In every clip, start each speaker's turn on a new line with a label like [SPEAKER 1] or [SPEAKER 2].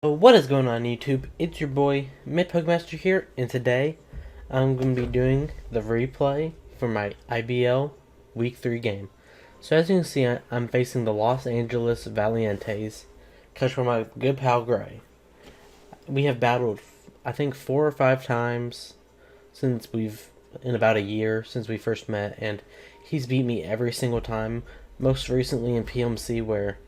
[SPEAKER 1] So what is going on YouTube? It's your boy Pokemaster here, and today I'm going to be doing the replay for my IBL Week 3 game. So as you can see, I'm facing the Los Angeles Valienteis, coached by my good pal Gray. We have battled, I think, 4 or 5 times in about a year since we first met, and he's beat me every single time, most recently in PMC where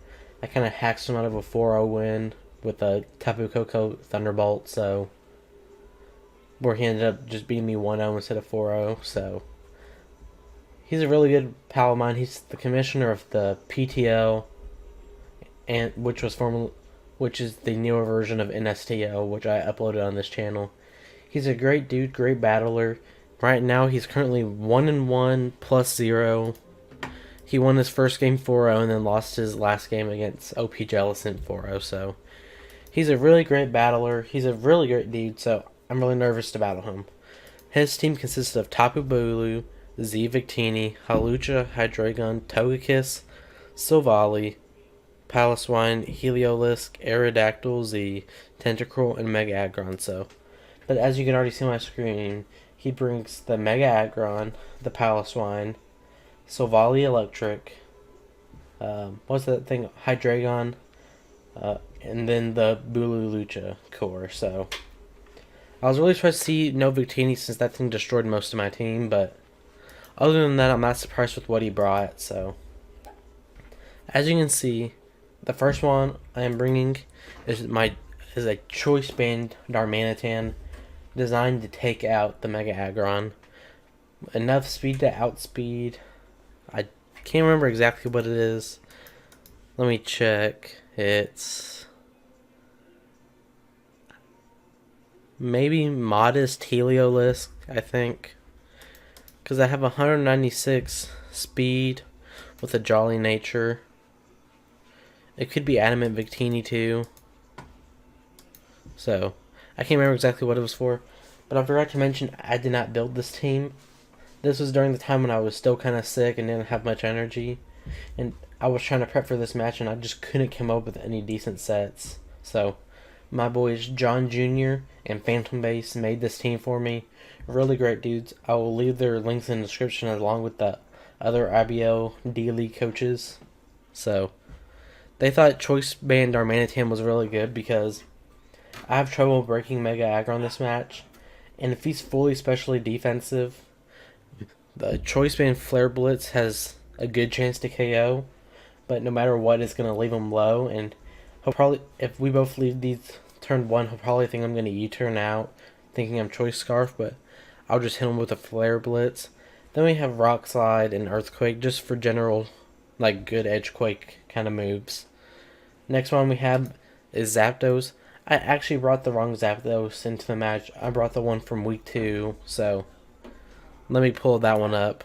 [SPEAKER 1] I kind of hacked him out of a 4-0 win with a Tapu Koko Thunderbolt, so where he ended up just beating me 1-0 instead of 4-0. So he's a really good pal of mine. He's the commissioner of the PTO, and which is the newer version of NSTO, which I uploaded on this channel. He's a great dude, great battler. Right now, he's currently 1-1 plus 0. He won his first game 4-0 and then lost his last game against OP Jellison 4-0. So he's a really great battler. He's a really great dude, so I'm really nervous to battle him. His team consists of Tapu Bulu, Z Victini, Halucha, Hydreigon, Togekiss, Silvally, Paloswine, Heliolisk, Aerodactyl, Z, Tentacruel, and Mega Aggron. But as you can already see on my screen, he brings the Mega Aggron, the Paloswine, Silvally Electric, what's that thing? Hydreigon, and then the Bulu Lucha core. So I was really surprised to see no Victini since that thing destroyed most of my team, but other than that, I'm not surprised with what he brought. So as you can see, the first one I am bringing is a choice band Darmanitan designed to take out the Mega Aggron. Enough speed to outspeed. I can't remember exactly what it is. Let me check. It's maybe modest Heliolisk, I think. Because I have 196 speed with a jolly nature. It could be Adamant Victini too. So, I can't remember exactly what it was for. But I forgot to mention, I did not build this team. This was during the time when I was still kind of sick and didn't have much energy. And I was trying to prep for this match and I just couldn't come up with any decent sets. So, my boys John Jr. and Phantom Base made this team for me. Really great dudes. I will leave their links in the description along with the other IBL D-League coaches. So, they thought Choice Band Darmanitan was really good because I have trouble breaking Mega Aggron this match. And if he's fully specially defensive, the Choice Band Flare Blitz has a good chance to KO. But no matter what, it's going to leave him low. And he'll probably, if we both leave these turn 1, he'll probably think I'm going to U-turn out, thinking I'm Choice Scarf. But I'll just hit him with a Flare Blitz. Then we have Rock Slide and Earthquake just for general, like, good Edge Quake kind of moves. Next one we have is Zapdos. I actually brought the wrong Zapdos into the match. I brought the one from week 2, so let me pull that one up.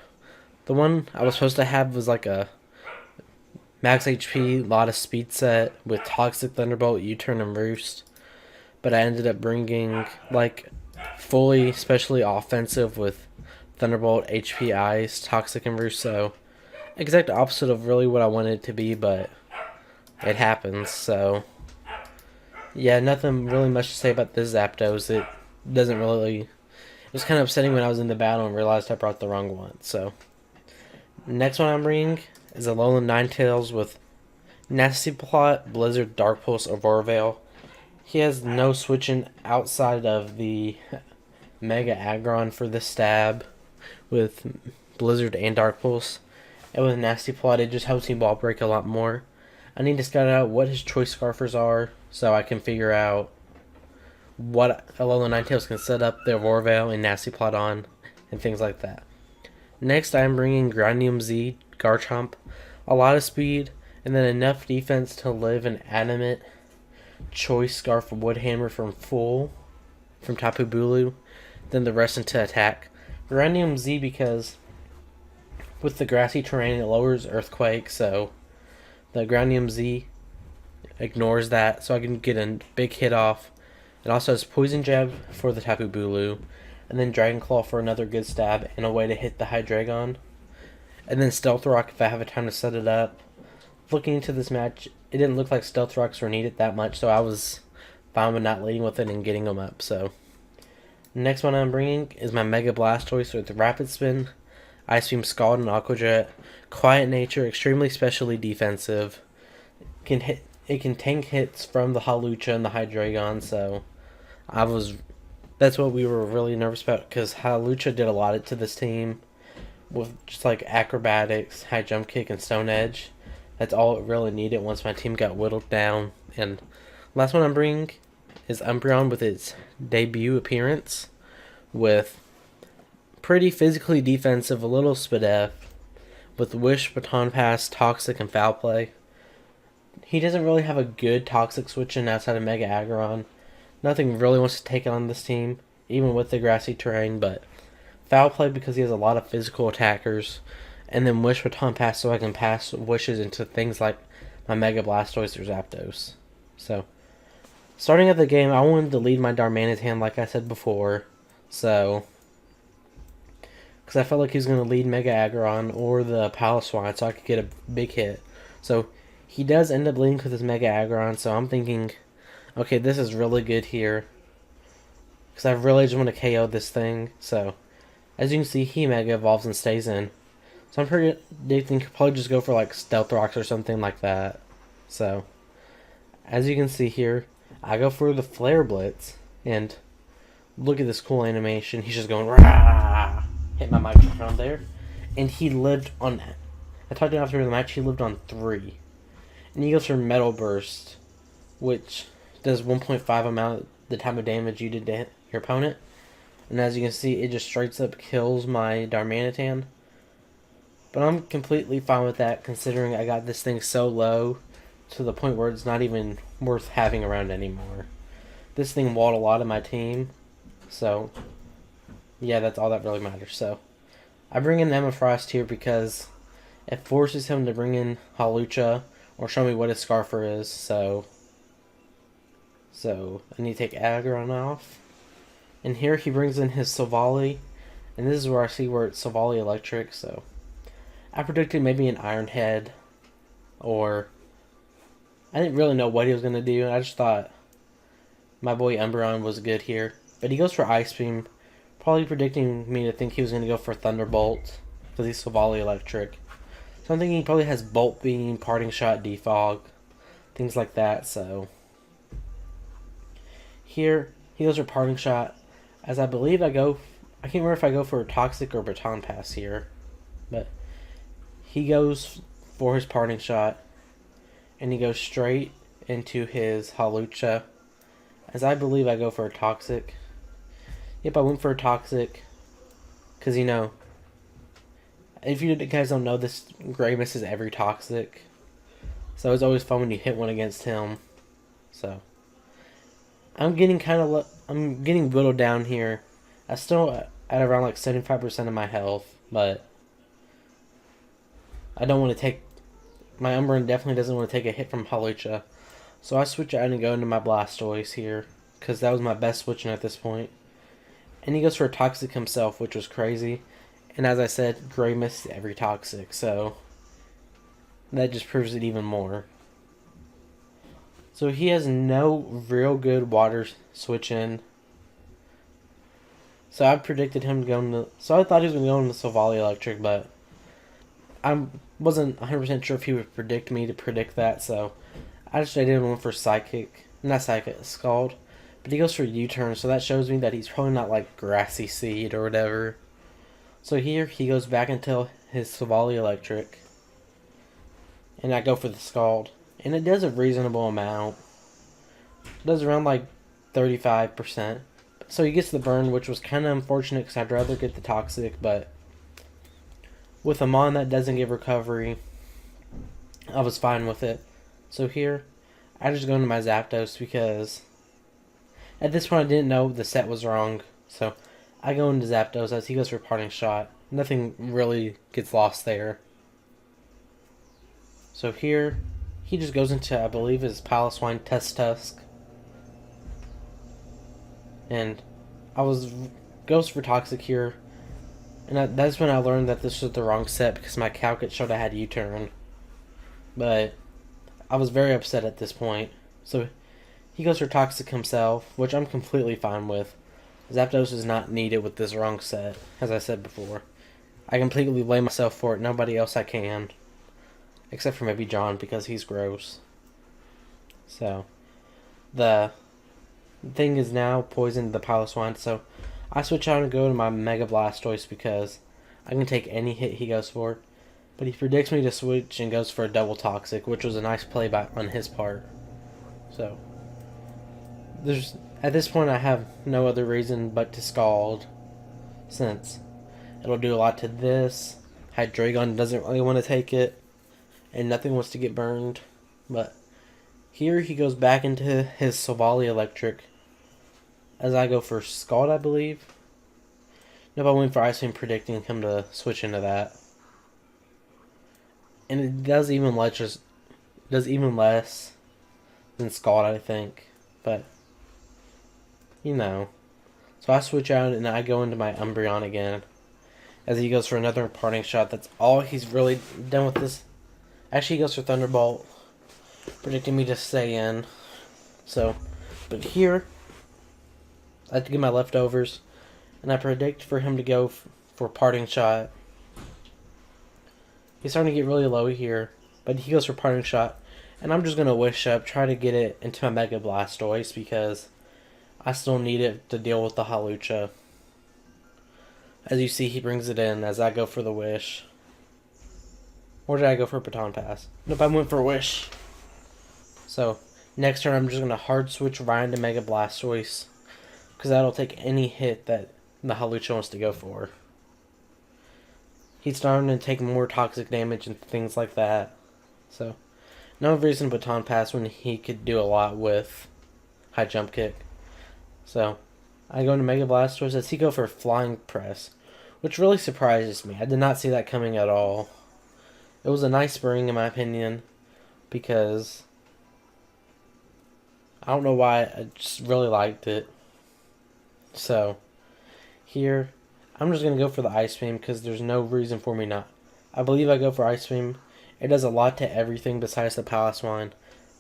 [SPEAKER 1] The one I was supposed to have was like a max HP, lot of speed set with Toxic Thunderbolt, U-turn, and Roost. But I ended up bringing like fully specially offensive with Thunderbolt, HP, Ice, Toxic, and Roost. So exact opposite of really what I wanted it to be, but it happens. So yeah, nothing really much to say about this Zapdos. It doesn't really... It was kind of upsetting when I was in the battle and realized I brought the wrong one. So, next one I'm bringing is a Alolan Ninetales with Nasty Plot, Blizzard, Dark Pulse, Aurora Veil. He has no switching outside of the Mega Aggron for the stab with Blizzard and Dark Pulse. And with Nasty Plot, it just helps me ball break a lot more. I need to scout out what his choice scarfers are so I can figure out what Alolan Ninetales can set up the Aurora Veil and Nasty Plot on and things like that. Next, I'm bringing Grandium Z, Garchomp, a lot of speed, and then enough defense to live an Adamant Choice Scarf Woodhammer from Tapu Bulu, then the rest into attack. Grandium Z because with the grassy terrain it lowers Earthquake, so the Grandium Z ignores that, so I can get a big hit off. It also has Poison Jab for the Tapu Bulu, and then Dragon Claw for another good stab and a way to hit the Hydreigon. And then Stealth Rock if I have a time to set it up. Looking into this match, it didn't look like Stealth Rocks were needed that much, so I was fine with not leading with it and getting them up. So next one I'm bringing is my Mega Blastoise with Rapid Spin, Ice Beam, Scald, and Aqua Jet. Quiet nature, extremely specially defensive. It can tank hits from the Hawlucha and the Hydreigon. So that's what we were really nervous about, because Hawlucha did a lot to this team with just like acrobatics, high jump kick, and stone edge. That's all it really needed once my team got whittled down. And last one I'm bringing is Umbreon with its debut appearance with pretty physically defensive, a little Spadef, with Wish, Baton Pass, Toxic, and Foul Play. He doesn't really have a good Toxic switch in outside of Mega Aggron. Nothing really wants to take on this team, even with the grassy terrain, but Foul Play because he has a lot of physical attackers, and then Wish, Baton Pass so I can pass wishes into things like my Mega Blastoise or Zapdos. So, starting at the game, I wanted to lead my Darmanitan like I said before, so because I felt like he was going to lead Mega Aggron or the Paloswine so I could get a big hit. So he does end up leading with his Mega Aggron, so I'm thinking, okay, this is really good here, because I really just want to KO this thing. So as you can see, he Mega Evolves and stays in. So I'm predicting he'll probably just go for like Stealth Rocks or something like that. So as you can see here, I go for the Flare Blitz, and look at this cool animation. He's just going rah! Hit my microphone there, and he lived on. I talked to him after the match. He lived on 3, and he goes for Metal Burst, which does 1.5 amount the time of damage you did to hit your opponent. And as you can see, it just straight up kills my Darmanitan. But I'm completely fine with that, considering I got this thing so low to the point where it's not even worth having around anymore. This thing walled a lot of my team, so yeah, that's all that really matters. So I bring in Emma Frost here because it forces him to bring in Hawlucha or show me what his Scarfer is. So I need to take Aggron off. And here he brings in his Silvally, and this is where I see where it's Silvally Electric. So I predicted maybe an Iron Head, or I didn't really know what he was going to do. I just thought my boy Umbreon was good here. But he goes for Ice Beam, probably predicting me to think he was going to go for Thunderbolt, because he's Silvally Electric. So I'm thinking he probably has Bolt Beam, Parting Shot, Defog, things like that. So here he goes for Parting Shot, as I believe I can't remember if I go for Toxic or Baton Pass here, but he goes for his Parting Shot, and he goes straight into his Hawlucha, as I believe I go for a Toxic. Yep, I went for a Toxic, because, you know, if you guys don't know, this Gray misses every Toxic, so it's always fun when you hit one against him. So I'm getting whittled down here. I'm still at around like 75% of my health, but I don't want to take. My Umbreon definitely doesn't want to take a hit from Hawlucha, so I switch out and go into my Blastoise here, because that was my best switching at this point. And he goes for a Toxic himself, which was crazy. And as I said, Gray missed every Toxic, so that just proves it even more. So he has no real good water switch in. So I predicted him to go into. So I thought he was going to go into Silvally Electric, but I wasn't 100% sure if he would predict me to predict that. So I just did one for Scald. But he goes for U-turn, so that shows me that he's probably not like Grassy Seed or whatever. So here he goes back into his Silvally Electric, and I go for the Scald. And it does a reasonable amount. It does around like 35%. So he gets the burn, which was kind of unfortunate because I'd rather get the Toxic, but with a Mon that doesn't give recovery, I was fine with it. So here, I just go into my Zapdos because at this point I didn't know the set was wrong. So I go into Zapdos as he goes for Parting Shot. Nothing really gets lost there. So here, he just goes into, I believe, his Paloswine Tusk. And goes for Toxic here. And that's when I learned that this was the wrong set, because my Calcut showed I had U-turn. But I was very upset at this point. So He goes for Toxic himself, which I'm completely fine with. Zapdos is not needed with this wrong set, as I said before. I completely blame myself for it. Nobody else I can. Except for maybe John, because he's gross. So, the thing is now poisoned the Piloswine, so I switch out and go to my Mega Blastoise because I can take any hit he goes for. But he predicts me to switch and goes for a double Toxic, which was a nice play on his part. So, at this point I have no other reason but to Scald, since it'll do a lot to this. Hydreigon doesn't really want to take it, and nothing wants to get burned. But here he goes back into his Silvally Electric, as I go for Scald, I believe. Nope, I went for Ice Beam, predicting him to switch into that. And it does even less than Scald, I think. But, you know. So I switch out and I go into my Umbreon again, as he goes for another Parting Shot. That's all he's really done with this. Actually, he goes for Thunderbolt, predicting me to stay in. So, but here, I have to get my leftovers, and I predict for him to go for Parting Shot. He's starting to get really low here, but he goes for Parting Shot, and I'm just going to Wish Up, try to get it into my Mega Blastoise, because I still need it to deal with the Hawlucha. As you see, he brings it in as I go for the Wish. Or did I go for Baton Pass? Nope, I went for Wish. So, next turn I'm just going to hard switch Ryan to Mega Blastoise, because that'll take any hit that the Hawlucha wants to go for. He's starting to take more toxic damage and things like that. So, no reason to Baton Pass when he could do a lot with High Jump Kick. So, I go into Mega Blastoise as he go for Flying Press, which really surprises me. I did not see that coming at all. It was a nice spring in my opinion, because I don't know why, I just really liked it. So, here, I'm just going to go for the Ice Beam because there's no reason for me not. I believe I go for Ice Beam. It does a lot to everything besides the Piloswine,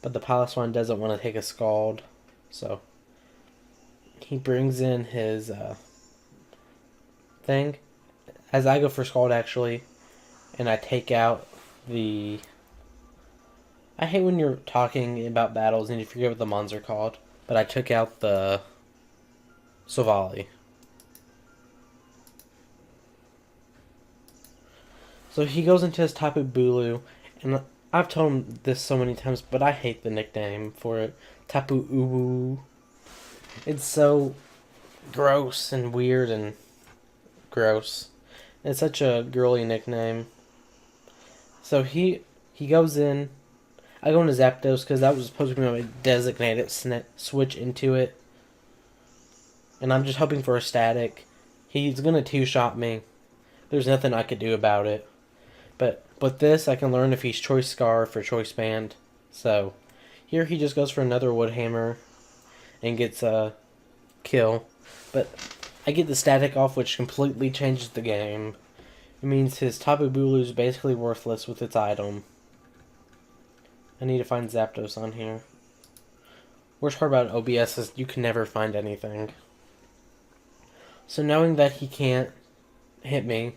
[SPEAKER 1] but the Piloswine doesn't want to take a Scald. So, he brings in his thing, as I go for Scald actually, and I take out the... I hate when you're talking about battles and you forget what the mons are called, but I took out the Silvally. So he goes into his Tapu Bulu, and I've told him this so many times, but I hate the nickname for it. Tapu Uwu. It's so gross and weird and gross. It's such a girly nickname. So he goes in. I go into Zapdos because that was supposed to be my designated switch into it. And I'm just hoping for a static. He's going to two-shot me. There's nothing I could do about it. But this, I can learn if he's Choice Scarf or Choice Band. So, here he just goes for another Wood Hammer and gets a kill. But I get the static off, which completely changes the game. It means his Tapu Bulu is basically worthless with its item. I need to find Zapdos on here. Worst part about OBS is you can never find anything. So knowing that he can't hit me,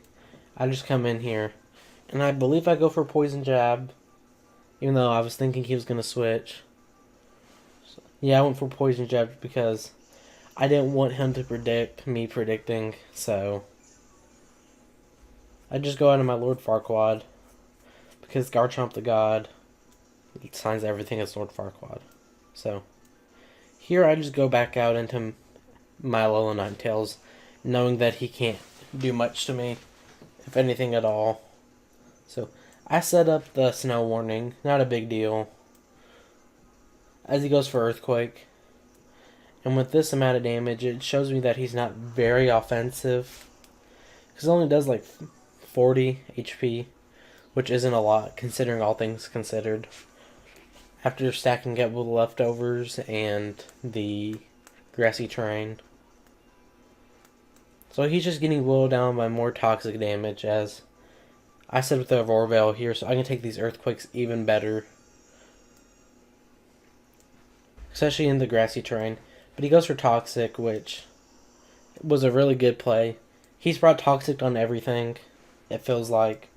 [SPEAKER 1] I just come in here. And I believe I go for Poison Jab, even though I was thinking he was going to switch. So, yeah, I went for Poison Jab because I didn't want him to predict me predicting, so I just go out of my Lord Farquaad, because Garchomp the God signs everything as Lord Farquaad. So, here I just go back out into my Alola Ninetales, knowing that he can't do much to me, if anything at all. So, I set up the Snow Warning, not a big deal, as he goes for Earthquake. And with this amount of damage, it shows me that he's not very offensive, because it only does like 40 HP, which isn't a lot, considering all things considered. After stacking up with the leftovers and the grassy terrain. So he's just getting whittled down by more toxic damage, as I said with the Aurora Veil here, so I can take these Earthquakes even better. especially in the grassy terrain. But he goes for Toxic, which was a really good play. He's brought Toxic on everything, it feels like.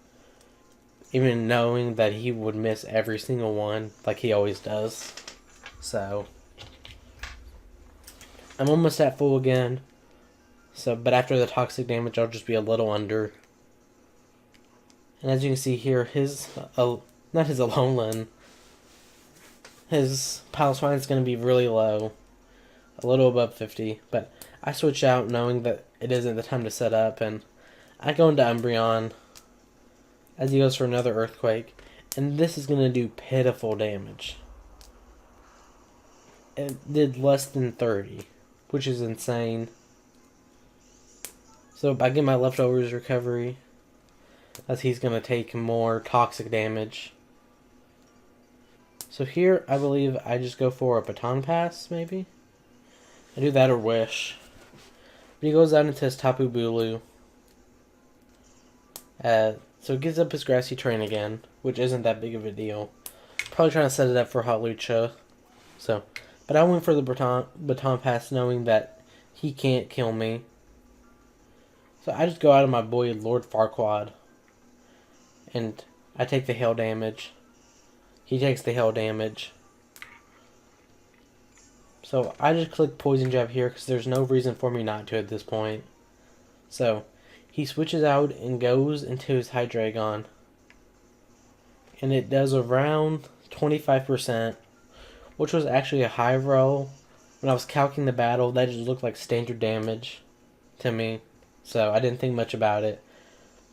[SPEAKER 1] Even knowing that he would miss every single one, like he always does. So, I'm almost at full again. So, but after the Toxic damage, I'll just be a little under. And as you can see here, not his Alolan, his Paloswine is going to be really low. A little above 50. But I switch out knowing that it isn't the time to set up. And I go into Umbreon as he goes for another Earthquake. And this is going to do pitiful damage. It did less than 30, which is insane. So I get my leftovers recovery, as he's going to take more Toxic damage. So here, I believe I just go for a Baton Pass, maybe? I do that or Wish. But he goes out into his Tapu Bulu. So he gives up his Grassy Terrain again, which isn't that big of a deal. Probably trying to set it up for Hawlucha. So, but I went for the Baton Pass knowing that he can't kill me. So I just go out of my boy Lord Farquaad. And I take the hail damage. He takes the hail damage. So I just click Poison Jab here because there's no reason for me not to at this point. So he switches out and goes into his Hydreigon. And it does around 25%, which was actually a high roll. When I was calculating the battle, that just looked like standard damage to me. So I didn't think much about it.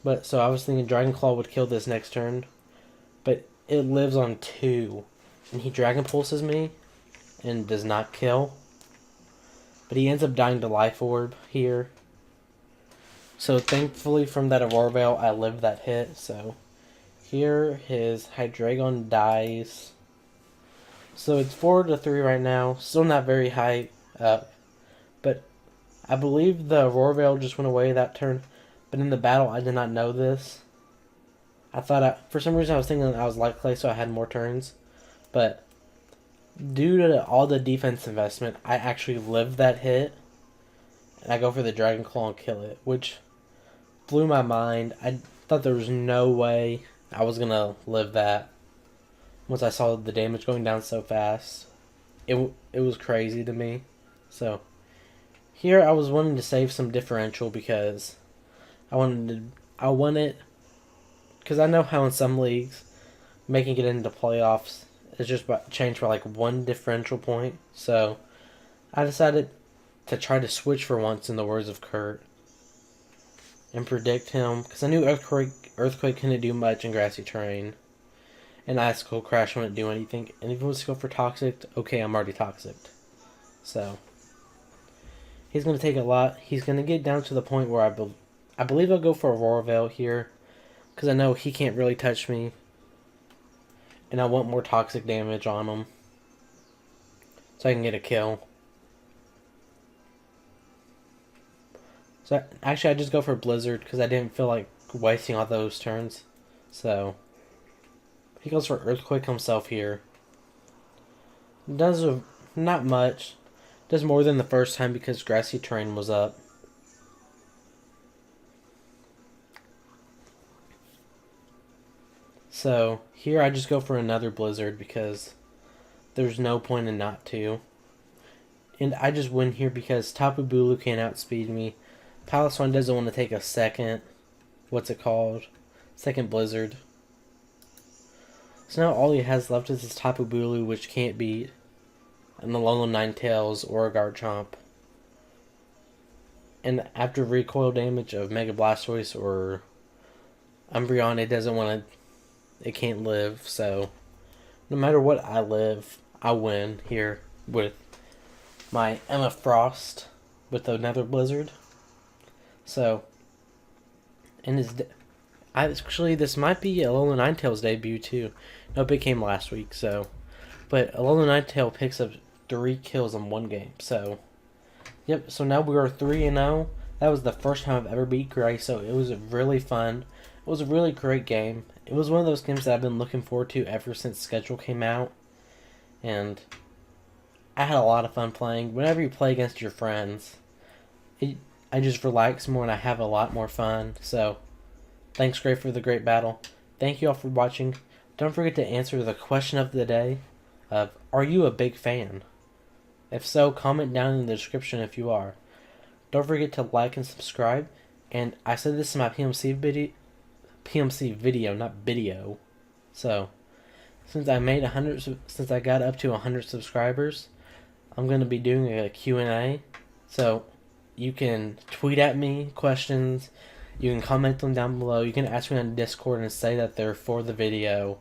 [SPEAKER 1] But so I was thinking Dragon Claw would kill this next turn. But it lives on 2. And he Dragon Pulses me and does not kill. But he ends up dying to Life Orb here. So thankfully from that Aurora Veil I lived that hit. So here his Hydreigon dies. So it's 4-3 right now. Still not very high up. But I believe the Aurora Veil just went away that turn. But in the battle, I did not know this. I thought, for some reason, I was thinking I was Light Clay, so I had more turns. But due to all the defense investment, I actually lived that hit. And I go for the Dragon Claw and kill it, which blew my mind. I thought there was no way I was going to live that. Once I saw the damage going down so fast. It was crazy to me. So here I was wanting to save some differential because I wanted, because I know how in some leagues making it into playoffs is just changed by like 1 differential point. So I decided to try to switch for once, in the words of Kurt, and predict him because I knew Earthquake couldn't do much in grassy terrain, and Icicle Crash wouldn't do anything. And if he wants to go for Toxic, okay, I'm already Toxic. So he's going to take a lot. He's going to get down to the point where I believe I'll go for Aurora Veil here, because I know he can't really touch me, and I want more Toxic damage on him, so I can get a kill. So actually I just go for Blizzard, because I didn't feel like wasting all those turns. So he goes for Earthquake himself here. Does not much. Does more than the first time because Grassy Terrain was up. So here I just go for another Blizzard because there's no point in not to. And I just win here because Tapu Bulu can't outspeed me. Paloswine doesn't want to take a second, second Blizzard. So now all he has left is his Tapu Bulu, which can't beat, and the Alolan Ninetales or a Garchomp. And after recoil damage of Mega Blastoise or Umbreon, it can't live, so no matter what I live, I win here with my Emma Frost with another Blizzard. So, and actually this might be Alolan Ninetale's debut too. Nope, it came last week, so. But Alolan Ninetale picks up 3 kills in 1 game, so. Yep, so now we are 3-0. That was the first time I've ever beat Gray, so it was really fun. It was a really great game. It was one of those games that I've been looking forward to ever since schedule came out. And I had a lot of fun playing. Whenever you play against your friends, it, I just relax more and I have a lot more fun. So, thanks, Gray, for the great battle. Thank you all for watching. Don't forget to answer the question of the day of, are you a big fan? If so, comment down in the description if you are. Don't forget to like and subscribe. And I said this in my PMC video, not video. So, since I got up to 100 subscribers, I'm going to be doing a Q&A. So, you can tweet at me questions. You can comment them down below. You can ask me on Discord and say that they're for the video.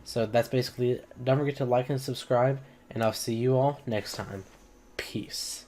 [SPEAKER 1] So that's basically it. Don't forget to like and subscribe, and I'll see you all next time. Peace.